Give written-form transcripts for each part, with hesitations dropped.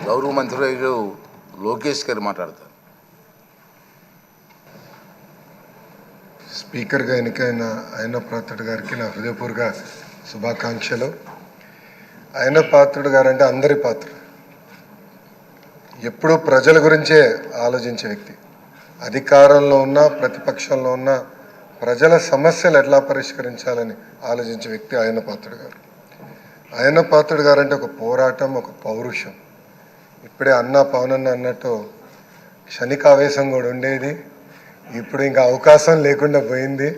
గౌరవ మంత్రి లోకేష్ గారు మాట్లాడతారు. స్పీకర్గా ఎన్నికైన అయ్యన్న పాత్రుడు గారికి నా హృదయపూర్వక శుభాకాంక్షలు. అయ్యన్న పాత్రుడు గారు అంటే అందరి పాత్ర, ఎప్పుడూ ప్రజల గురించే ఆలోచించే వ్యక్తి. అధికారంలో ఉన్న ప్రతిపక్షంలో ఉన్న ప్రజల సమస్యలు ఎట్లా పరిష్కరించాలని ఆలోచించే వ్యక్తి అయ్యన్న పాత్రుడు గారు. అయ్యన్న పాత్రుడు గారు అంటే ఒక పోరాటం, ఒక పౌరుషం. ఇప్పుడే పవనన్న అన్నట్టు క్షణికావేశం కూడా ఉండేది, ఇప్పుడు ఇంకా అవకాశం లేకుండా పోయింది.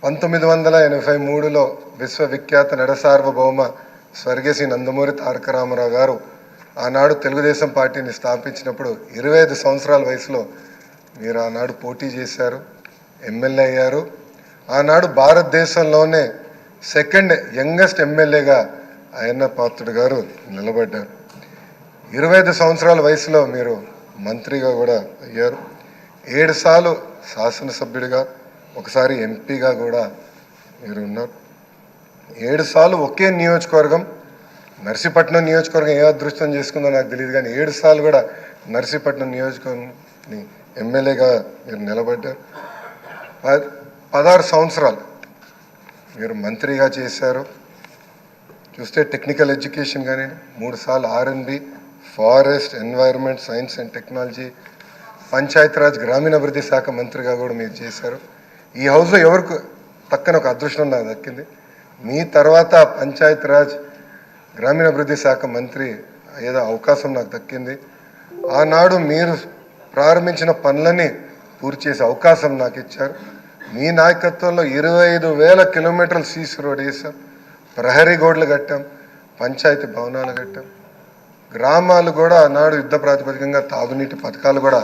1983లో విశ్వవిఖ్యాత నడసార్వభౌమ స్వర్గీయ శ్రీ నందమూరి తారక రామారావు గారు ఆనాడు తెలుగుదేశం పార్టీని స్థాపించినప్పుడు 25 సంవత్సరాల వయసులో మీరు ఆనాడు పోటీ చేశారు, ఎమ్మెల్యే అయ్యారు. ఆనాడు భారతదేశంలోనే సెకండ్ యంగెస్ట్ ఎమ్మెల్యేగా అయ్యన్న పాత్రుడు గారు నిలబడ్డారు. 25 సంవత్సరాల వయసులో మీరు మంత్రిగా కూడా అయ్యారు. 7 సార్లు శాసనసభ్యుడిగా, ఒకసారి ఎంపీగా కూడా మీరు ఉన్నారు. 7 సార్లు ఒకే నియోజకవర్గం, నర్సీపట్నం నియోజకవర్గం ఏ అదృష్టం చేసుకుందో నాకు తెలియదు, కానీ 7 సార్లు కూడా నర్సీపట్నం నియోజకవర్గం ఎమ్మెల్యేగా మీరు నిలబడ్డారు. 16 సంవత్సరాలు మీరు మంత్రిగా చేశారు. చూస్తే టెక్నికల్ ఎడ్యుకేషన్ కానీ 3 సార్లు R&B, forest, environment, science and technology, Panchayati Raj గ్రామీణాభివృద్ధి శాఖ మంత్రిగా కూడా మీరు చేశారు. ఈ హౌస్లో ఎవరికి పక్కన ఒక అదృష్టం నాకు దక్కింది. మీ తర్వాత పంచాయతీరాజ్ గ్రామీణాభివృద్ధి శాఖ మంత్రి ఏదో అవకాశం నాకు దక్కింది. ఆనాడు మీరు ప్రారంభించిన పనులని పూర్తి చేసే అవకాశం నాకు ఇచ్చారు. మీ నాయకత్వంలో 25,000 కిలోమీటర్లు సీసీ రోడ్ వేసాం, ప్రహరీ గోడలు కట్టాం, పంచాయతీ భవనాలు కట్టాం. గ్రామాలు కూడా ఆనాడు యుద్ధ ప్రాతిపదికంగా తాగునీటి పథకాలు కూడా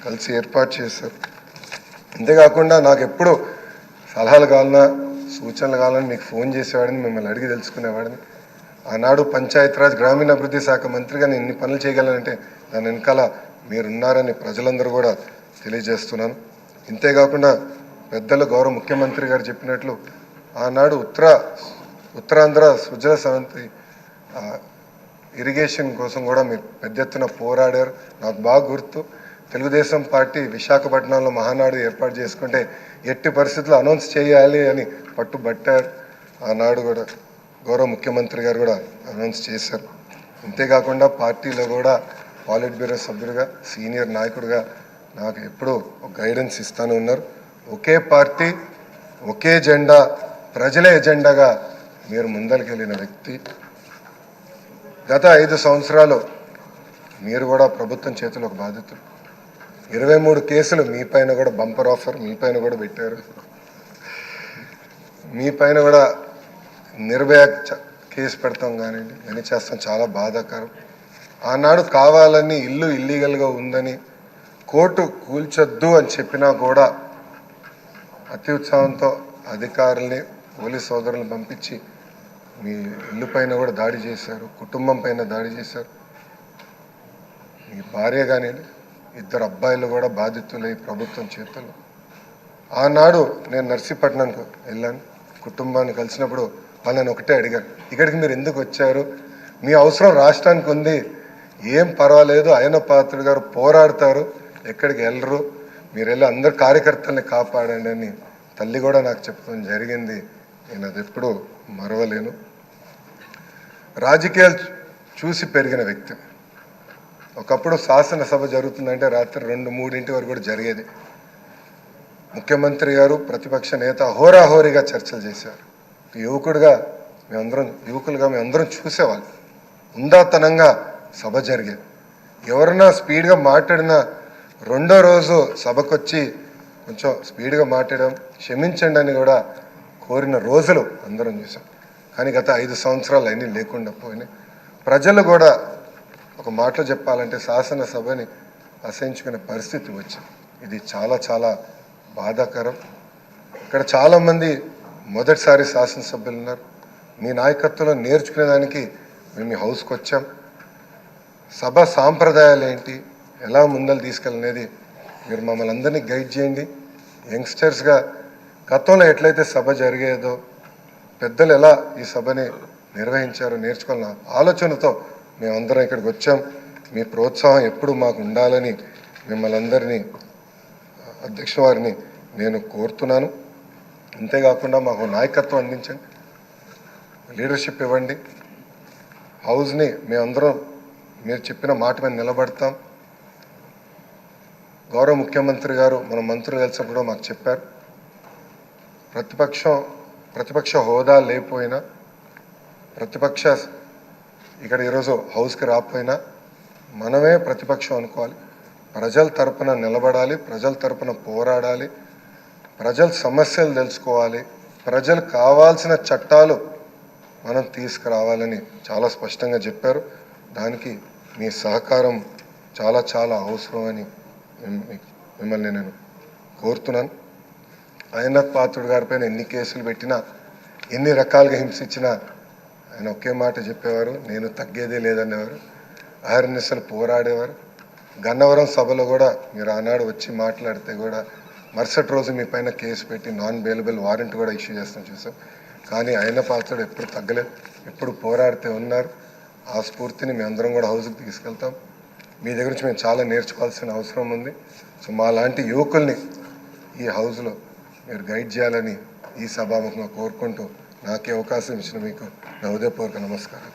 కలిసి ఏర్పాటు చేశారు. అంతేకాకుండా నాకు ఎప్పుడు సలహాలు కావాలన్నా, సూచనలు కావాలని మీకు ఫోన్ చేసేవాడిని, మిమ్మల్ని అడిగి తెలుసుకునేవాడిని. ఆనాడు పంచాయతీరాజ్ గ్రామీణాభివృద్ధి శాఖ మంత్రిగా నేను ఇన్ని పనులు చేయగలనంటే దాని వెనకాల మీరున్నారని ప్రజలందరూ కూడా తెలియజేస్తున్నాను. ఇంతేకాకుండా పెద్దలు గౌరవ ముఖ్యమంత్రి గారు చెప్పినట్లు ఆనాడు ఉత్తరాంధ్ర సుజల సవంతి ఇరిగేషన్ కోసం కూడా మీరు పెద్ద ఎత్తున పోరాడారు. నాకు బాగా గుర్తు, తెలుగుదేశం పార్టీ విశాఖపట్నంలో మహానాడు ఏర్పాటు చేసుకుంటే ఎట్టి పరిస్థితుల్లో అనౌన్స్ చేయాలి అని పట్టుబట్టారు. ఆనాడు కూడా గౌరవ ముఖ్యమంత్రి గారు కూడా అనౌన్స్ చేశారు. అంతేకాకుండా పార్టీలో కూడా పాలిట్ బ్యూరో సభ్యుడిగా, సీనియర్ నాయకుడిగా నాకు ఎప్పుడూ ఒక గైడెన్స్ ఇస్తూనే ఉన్నారు. ఒకే పార్టీ, ఒకే జెండా, ప్రజలే ఎజెండాగా మీరు ముందరికెళ్ళిన వ్యక్తి. గత 5 సంవత్సరాలు మీరు కూడా ప్రభుత్వం చేతిలో ఒక బాధితులు. 23 కేసులు మీ పైన కూడా బంపర్ ఆఫర్ మీ పైన కూడా పెట్టారు. మీ పైన కూడా నిర్భయ కేసు పెడతాం కానివ్వండి, అని చేస్తాం, చాలా బాధాకరం. ఆనాడు కావాలని ఇల్లు ఇల్లీగల్గా ఉందని కోర్టు కూల్చొద్దు అని చెప్పినా కూడా అతి ఉత్సాహంతో అధికారుల్ని, పోలీస్ సోదరులను పంపించి మీ ఇల్లు పైన కూడా దాడి చేశారు, కుటుంబం పైన దాడి చేశారు. మీ భార్య కానీ 2 అబ్బాయిలు కూడా బాధితులై ప్రభుత్వం చేతుల్లో. ఆనాడు నేను నర్సీపట్నంకు వెళ్ళాను, కుటుంబాన్ని కలిసినప్పుడు వాళ్ళని ఒకటే అడిగాను, ఇక్కడికి మీరు ఎందుకు వచ్చారు? మీ అవసరం రాష్ట్రానికి ఉంది, ఏం పర్వాలేదు, అయ్యన్న పాత్రుడు గారు పోరాడతారు, ఎక్కడికి వెళ్ళరు, మీరు వెళ్ళి అందరు కార్యకర్తల్ని కాపాడండి అని తల్లి కూడా నాకు చెప్పడం జరిగింది. నేను అది ఎప్పుడూ మరవలేను. రాజకీయాలు చూసి పెరిగిన వ్యక్తి. ఒకప్పుడు శాసనసభ జరుగుతుందంటే రాత్రి 2-3 వరకు కూడా జరిగేది. ముఖ్యమంత్రి గారు, ప్రతిపక్ష నేత హోరాహోరీగా చర్చలు చేశారు. యువకులుగా మేమందరం చూసేవాళ్ళం. ఉందాతనంగా సభ జరిగేది. ఎవరన్నా స్పీడ్గా మాట్లాడినా రెండో రోజు సభకొచ్చి కొంచెం స్పీడ్గా మాట్లాడడం, క్షమించండి అని కూడా కోరిన రోజులు అందరం చూసాం. కానీ గత 5 సంవత్సరాలు అన్నీ లేకుండా పోయినాయి. ప్రజలు కూడా ఒక మాటలో చెప్పాలంటే శాసనసభని అసహించుకునే పరిస్థితి వచ్చింది. ఇది చాలా చాలా బాధాకరం. ఇక్కడ చాలామంది మొదటిసారి శాసనసభ్యులు ఉన్నారు. మీ నాయకత్వంలో నేర్చుకునేదానికి మేము ఈ హౌస్కి వచ్చాం. సభ సాంప్రదాయాలు ఏంటి, ఎలా ముందలు తీసుకెళ్ళనేది మీరు మమ్మల్ని అందరినీ గైడ్ చేయండి. యంగ్స్టర్స్గా గతంలో ఎట్లయితే సభ జరిగేదో, పెద్దలు ఎలా ఈ సభని నిర్వహించారో నేర్చుకోవాలన్న ఆలోచనతో మేమందరం ఇక్కడికి వచ్చాం. మీ ప్రోత్సాహం ఎప్పుడు మాకు ఉండాలని మిమ్మల్ని అందరినీ అధ్యక్షుల వారిని నేను కోరుతున్నాను. అంతేకాకుండా మాకు నాయకత్వం అందించండి, లీడర్షిప్ ఇవ్వండి. హౌస్ని మేమందరం మీరు చెప్పిన మాట మీద నిలబడతాం. గౌరవ ముఖ్యమంత్రి గారు మన మంత్రులు కలిసినప్పుడు మాకు చెప్పారు, ప్రతిపక్ష హోదా లేకపోయినా, ప్రతిపక్ష ఇక్కడ ఈరోజు హౌస్కి రాకపోయినా మనమే ప్రతిపక్షం అనుకోవాలి. ప్రజల తరపున నిలబడాలి, ప్రజల తరపున పోరాడాలి, ప్రజల సమస్యలు తెలుసుకోవాలి, ప్రజలు కావాల్సిన చట్టాలు మనం తీసుకురావాలని చాలా స్పష్టంగా చెప్పారు. దానికి మీ సహకారం చాలా చాలా అవసరం అని మిమ్మల్ని నేను కోరుతున్నాను. అయ్యన్నథ్ పాత్రుడు గారిపైన ఎన్ని కేసులు పెట్టినా, ఎన్ని రకాలుగా హింసించినా ఆయన ఒకే మాట చెప్పేవారు, నేను తగ్గేదే లేదనేవారు. అహర్నిశలు పోరాడేవారు. గన్నవరం సభలో కూడా మీరు ఆనాడు వచ్చి మాట్లాడితే కూడా మరుసటి రోజు మీ పైన కేసు పెట్టి నాన్ బెయిలబుల్ వారెంట్ కూడా ఇష్యూ చేస్తాం చూసాం. కానీ అయ్యన్న పాత్రుడు ఎప్పుడు తగ్గలేదు, ఎప్పుడు పోరాడితే ఉన్నారు. ఆ స్ఫూర్తిని మేము అందరం కూడా హౌస్కి తీసుకెళ్తాం. మీ దగ్గర నుంచి మేము చాలా నేర్చుకోవాల్సిన అవసరం ఉంది. సో మా లాంటి యువకుల్ని ఈ హౌస్లో మీరు గైడ్ చేయాలని ఈ సభాముఖంగా కోరుకుంటూ నాకే అవకాశం ఇచ్చిన మీకు నా హృదయపూర్వక నమస్కారం.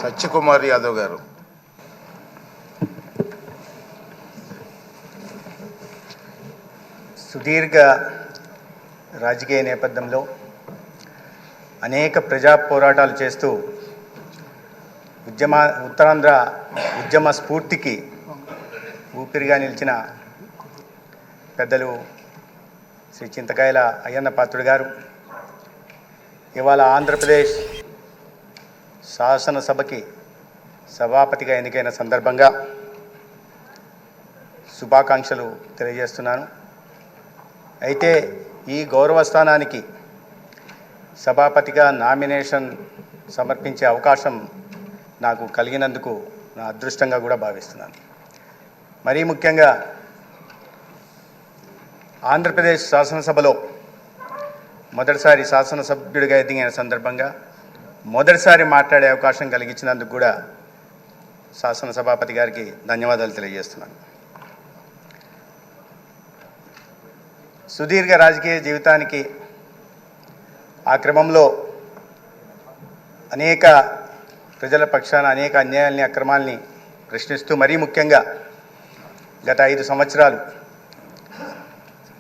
సత్యకుమార్ యాదవ్ గారు. సుదీర్ఘ రాజకీయ నేపథ్యంలో అనేక ప్రజా పోరాటాలు చేస్తూ ఉత్తరాంధ్ర ఉద్యమ స్ఫూర్తికి ఊపిరిగా నిలిచిన పెద్దలు శ్రీ చింతకాయల అయ్యన్న పాత్రుడు గారు ఇవాళ ఆంధ్రప్రదేశ్ శాసనసభకి సభాపతిగా ఎన్నికైన సందర్భంగా శుభాకాంక్షలు తెలియజేస్తున్నాను. అయితే ఈ గౌరవ స్థానానికి సభాపతిగా నామినేషన్ సమర్పించే అవకాశం నాకు కలిగినందుకు నా అదృష్టంగా కూడా భావిస్తున్నాను. మరీ ముఖ్యంగా ఆంధ్రప్రదేశ్ శాసనసభలో మొదటిసారి శాసనసభ్యుడిగా ఎదిగిన సందర్భంగా మొదటిసారి మాట్లాడే అవకాశం కలిగించినందుకు కూడా శాసనసభాపతి గారికి ధన్యవాదాలు తెలియజేస్తున్నాను. సుదీర్ఘ రాజకీయ జీవితానికి ఆ క్రమంలో అనేక ప్రజల పక్షాన అనేక అన్యాయాల్ని అక్రమాల్ని ప్రశ్నిస్తూ మరీ ముఖ్యంగా గత 5 సంవత్సరాలు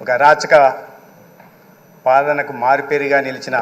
ఒక అరాచక పాలనకు మారుపేరుగా నిలిచిన